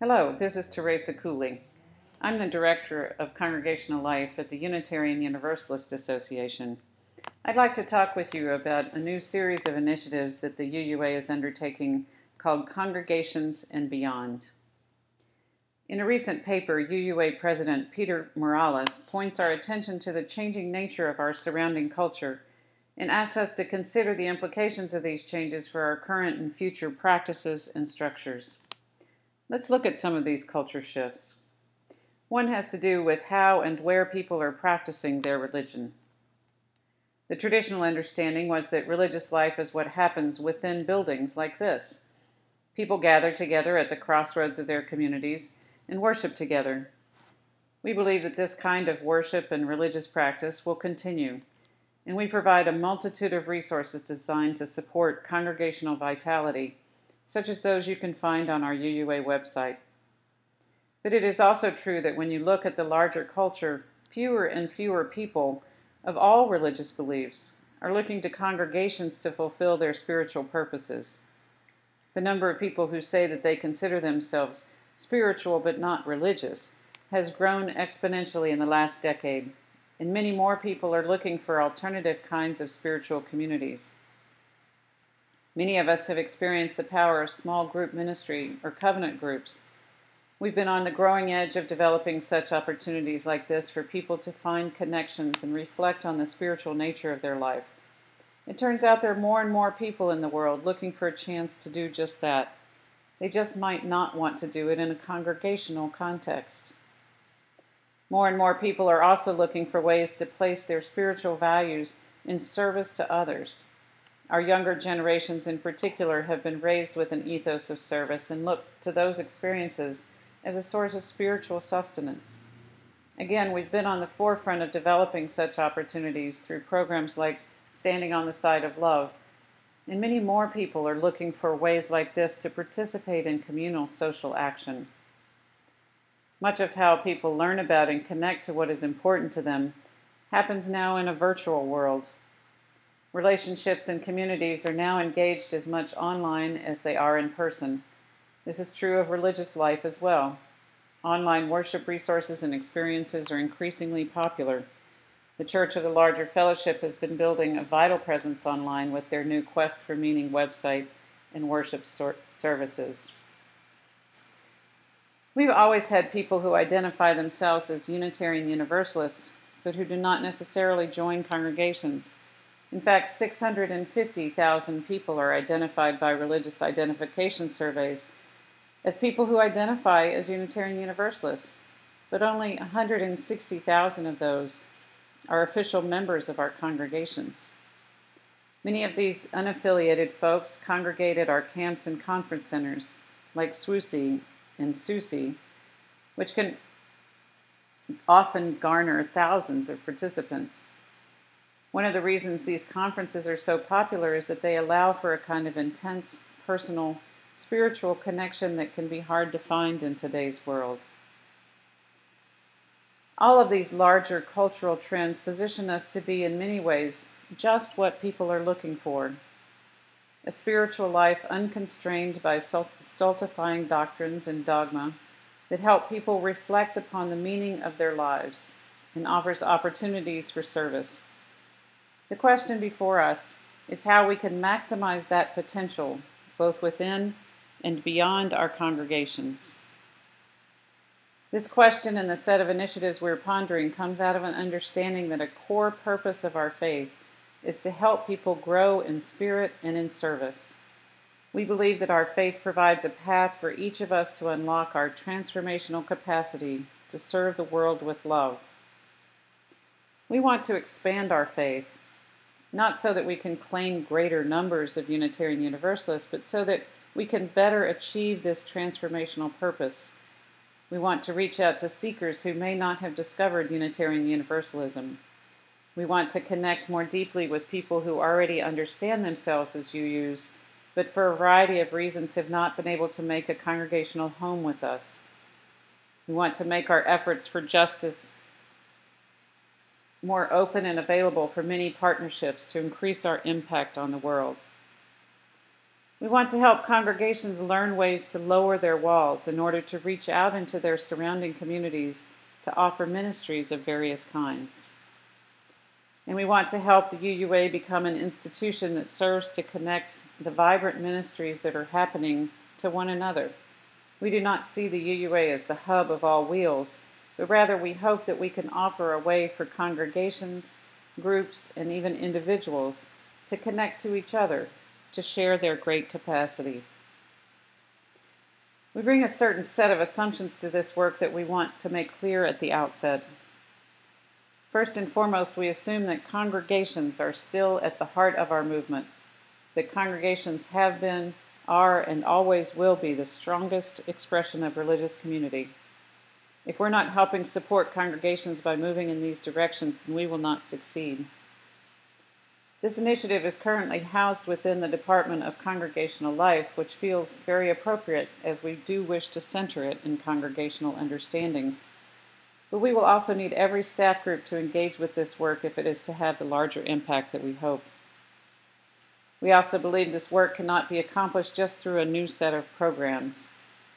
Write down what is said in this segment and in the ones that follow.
Hello, this is Teresa Cooley. I'm the Director of Congregational Life at the Unitarian Universalist Association. I'd like to talk with you about a new series of initiatives that the UUA is undertaking called Congregations and Beyond. In a recent paper, UUA President Peter Morales points our attention to the changing nature of our surrounding culture and asks us to consider the implications of these changes for our current and future practices and structures. Let's look at some of these culture shifts. One has to do with how and where people are practicing their religion. The traditional understanding was that religious life is what happens within buildings like this. People gather together at the crossroads of their communities and worship together. We believe that this kind of worship and religious practice will continue, and we provide a multitude of resources designed to support congregational vitality, such as those you can find on our UUA website. But it is also true that when you look at the larger culture, fewer and fewer people of all religious beliefs are looking to congregations to fulfill their spiritual purposes. The number of people who say that they consider themselves spiritual but not religious has grown exponentially in the last decade, and many more people are looking for alternative kinds of spiritual communities. Many of us have experienced the power of small group ministry or covenant groups. We've been on the growing edge of developing such opportunities like this for people to find connections and reflect on the spiritual nature of their life. It turns out there are more and more people in the world looking for a chance to do just that. They just might not want to do it in a congregational context. More and more people are also looking for ways to place their spiritual values in service to others. Our younger generations in particular have been raised with an ethos of service and look to those experiences as a source of spiritual sustenance. Again, we've been on the forefront of developing such opportunities through programs like Standing on the Side of Love, and many more people are looking for ways like this to participate in communal social action. Much of how people learn about and connect to what is important to them happens now in a virtual world. Relationships and communities are now engaged as much online as they are in person. This is true of religious life as well. Online worship resources and experiences are increasingly popular. The Church of the Larger Fellowship has been building a vital presence online with their new Quest for Meaning website and worship services. We've always had people who identify themselves as Unitarian Universalists, but who do not necessarily join congregations. In fact, 650,000 people are identified by religious identification surveys as people who identify as Unitarian Universalists, but only 160,000 of those are official members of our congregations. Many of these unaffiliated folks congregate at our camps and conference centers, like SWUSI and SUSI, which can often garner thousands of participants. One of the reasons these conferences are so popular is that they allow for a kind of intense, personal, spiritual connection that can be hard to find in today's world. All of these larger cultural trends position us to be, in many ways, just what people are looking for. A spiritual life unconstrained by stultifying doctrines and dogma that help people reflect upon the meaning of their lives and offers opportunities for service. The question before us is how we can maximize that potential, both within and beyond our congregations. This question and the set of initiatives we're pondering comes out of an understanding that a core purpose of our faith is to help people grow in spirit and in service. We believe that our faith provides a path for each of us to unlock our transformational capacity to serve the world with love. We want to expand our faith, not so that we can claim greater numbers of Unitarian Universalists, but so that we can better achieve this transformational purpose. We want to reach out to seekers who may not have discovered Unitarian Universalism. We want to connect more deeply with people who already understand themselves as UUs, but for a variety of reasons have not been able to make a congregational home with us. We want to make our efforts for justice more open and available for many partnerships to increase our impact on the world. We want to help congregations learn ways to lower their walls in order to reach out into their surrounding communities to offer ministries of various kinds. And we want to help the UUA become an institution that serves to connect the vibrant ministries that are happening to one another. We do not see the UUA as the hub of all wheels, but rather we hope that we can offer a way for congregations, groups, and even individuals to connect to each other, to share their great capacity. We bring a certain set of assumptions to this work that we want to make clear at the outset. First and foremost, we assume that congregations are still at the heart of our movement, that congregations have been, are, and always will be the strongest expression of religious community. If we're not helping support congregations by moving in these directions, then we will not succeed. This initiative is currently housed within the Department of Congregational Life, which feels very appropriate as we do wish to center it in congregational understandings. But we will also need every staff group to engage with this work if it is to have the larger impact that we hope. We also believe this work cannot be accomplished just through a new set of programs.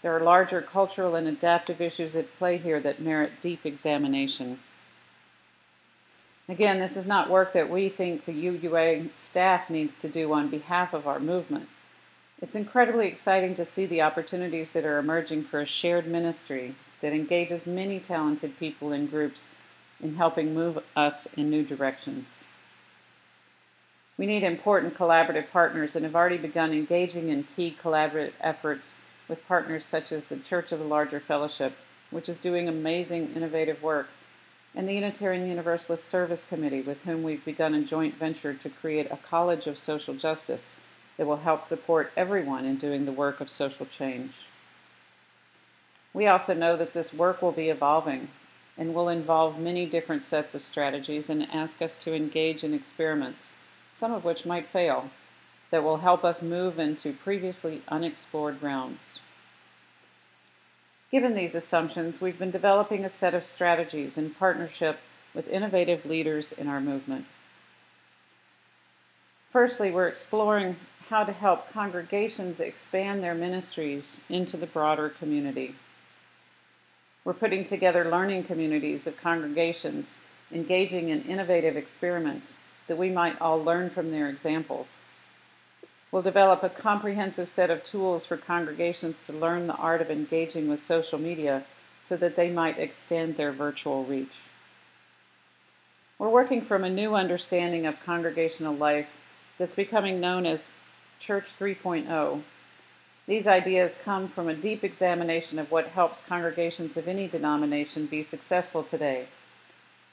There are larger cultural and adaptive issues at play here that merit deep examination. Again, this is not work that we think the UUA staff needs to do on behalf of our movement. It's incredibly exciting to see the opportunities that are emerging for a shared ministry that engages many talented people and groups in helping move us in new directions. We need important collaborative partners and have already begun engaging in key collaborative efforts with partners such as the Church of the Larger Fellowship, which is doing amazing, innovative work, and the Unitarian Universalist Service Committee, with whom we've begun a joint venture to create a college of social justice that will help support everyone in doing the work of social change. We also know that this work will be evolving and will involve many different sets of strategies and ask us to engage in experiments, some of which might fail, that will help us move into previously unexplored realms. Given these assumptions, we've been developing a set of strategies in partnership with innovative leaders in our movement. Firstly, we're exploring how to help congregations expand their ministries into the broader community. We're putting together learning communities of congregations, engaging in innovative experiments that we might all learn from their examples. We'll develop a comprehensive set of tools for congregations to learn the art of engaging with social media so that they might extend their virtual reach. We're working from a new understanding of congregational life that's becoming known as Church 3.0. These ideas come from a deep examination of what helps congregations of any denomination be successful today.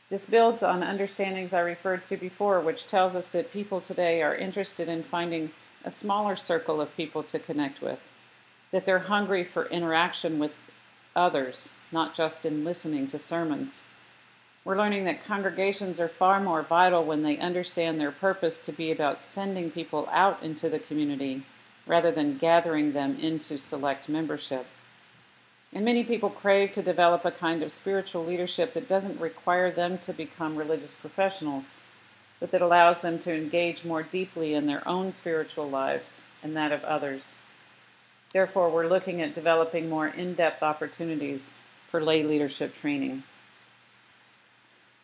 This builds on understandings I referred to before, which tells us that people today are interested in finding a smaller circle of people to connect with, that they're hungry for interaction with others, not just in listening to sermons. We're learning that congregations are far more vital when they understand their purpose to be about sending people out into the community rather than gathering them into select membership. And many people crave to develop a kind of spiritual leadership that doesn't require them to become religious professionals, but that allows them to engage more deeply in their own spiritual lives and that of others. Therefore, we're looking at developing more in-depth opportunities for lay leadership training.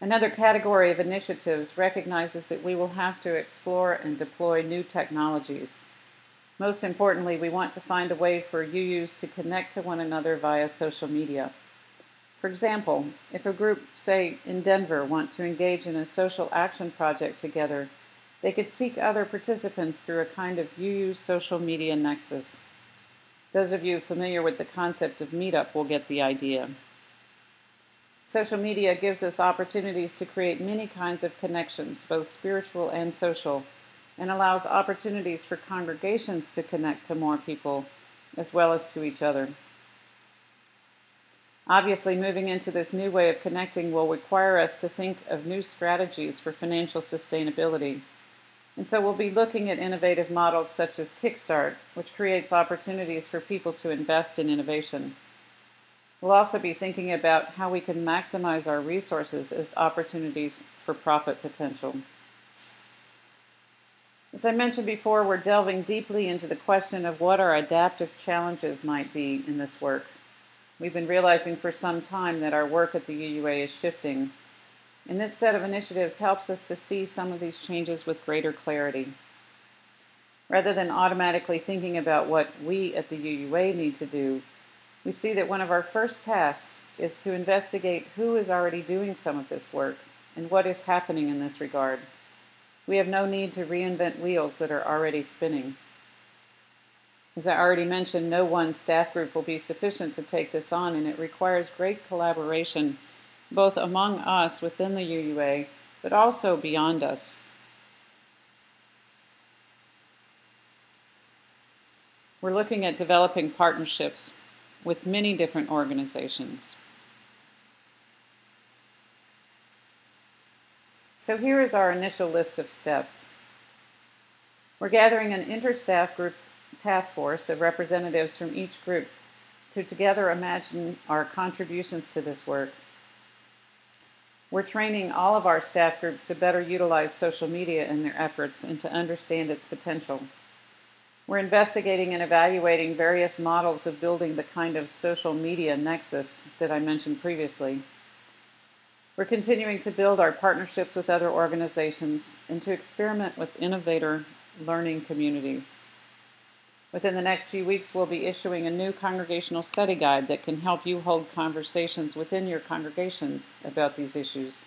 Another category of initiatives recognizes that we will have to explore and deploy new technologies. Most importantly, we want to find a way for UUs to connect to one another via social media. For example, if a group, say in Denver, want to engage in a social action project together, they could seek other participants through a kind of UU social media nexus. Those of you familiar with the concept of Meetup will get the idea. Social media gives us opportunities to create many kinds of connections, both spiritual and social, and allows opportunities for congregations to connect to more people, as well as to each other. Obviously, moving into this new way of connecting will require us to think of new strategies for financial sustainability. And so we'll be looking at innovative models such as Kickstart, which creates opportunities for people to invest in innovation. We'll also be thinking about how we can maximize our resources as opportunities for profit potential. As I mentioned before, we're delving deeply into the question of what our adaptive challenges might be in this work. We've been realizing for some time that our work at the UUA is shifting, and this set of initiatives helps us to see some of these changes with greater clarity. Rather than automatically thinking about what we at the UUA need to do, we see that one of our first tasks is to investigate who is already doing some of this work and what is happening in this regard. We have no need to reinvent wheels that are already spinning. As I already mentioned, no one staff group will be sufficient to take this on, and it requires great collaboration both among us within the UUA, but also beyond us. We're looking at developing partnerships with many different organizations. So here is our initial list of steps. We're gathering an interstaff group task force of representatives from each group to together imagine our contributions to this work. We're training all of our staff groups to better utilize social media in their efforts and to understand its potential. We're investigating and evaluating various models of building the kind of social media nexus that I mentioned previously. We're continuing to build our partnerships with other organizations and to experiment with innovator learning communities. Within the next few weeks, we'll be issuing a new congregational study guide that can help you hold conversations within your congregations about these issues.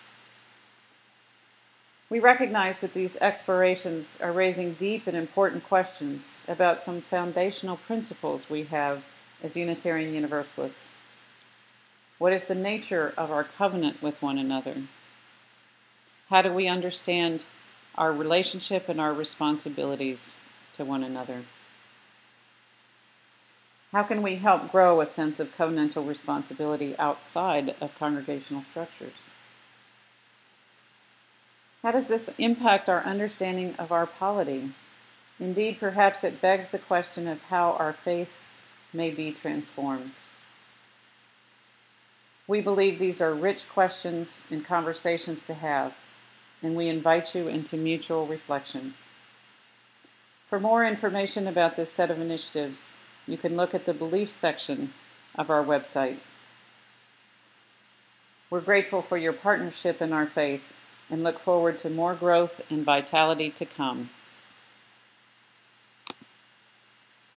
We recognize that these explorations are raising deep and important questions about some foundational principles we have as Unitarian Universalists. What is the nature of our covenant with one another? How do we understand our relationship and our responsibilities to one another? How can we help grow a sense of covenantal responsibility outside of congregational structures? How does this impact our understanding of our polity? Indeed, perhaps it begs the question of how our faith may be transformed. We believe these are rich questions and conversations to have, and we invite you into mutual reflection. For more information about this set of initiatives, you can look at the beliefs section of our website. We're grateful for your partnership in our faith and look forward to more growth and vitality to come.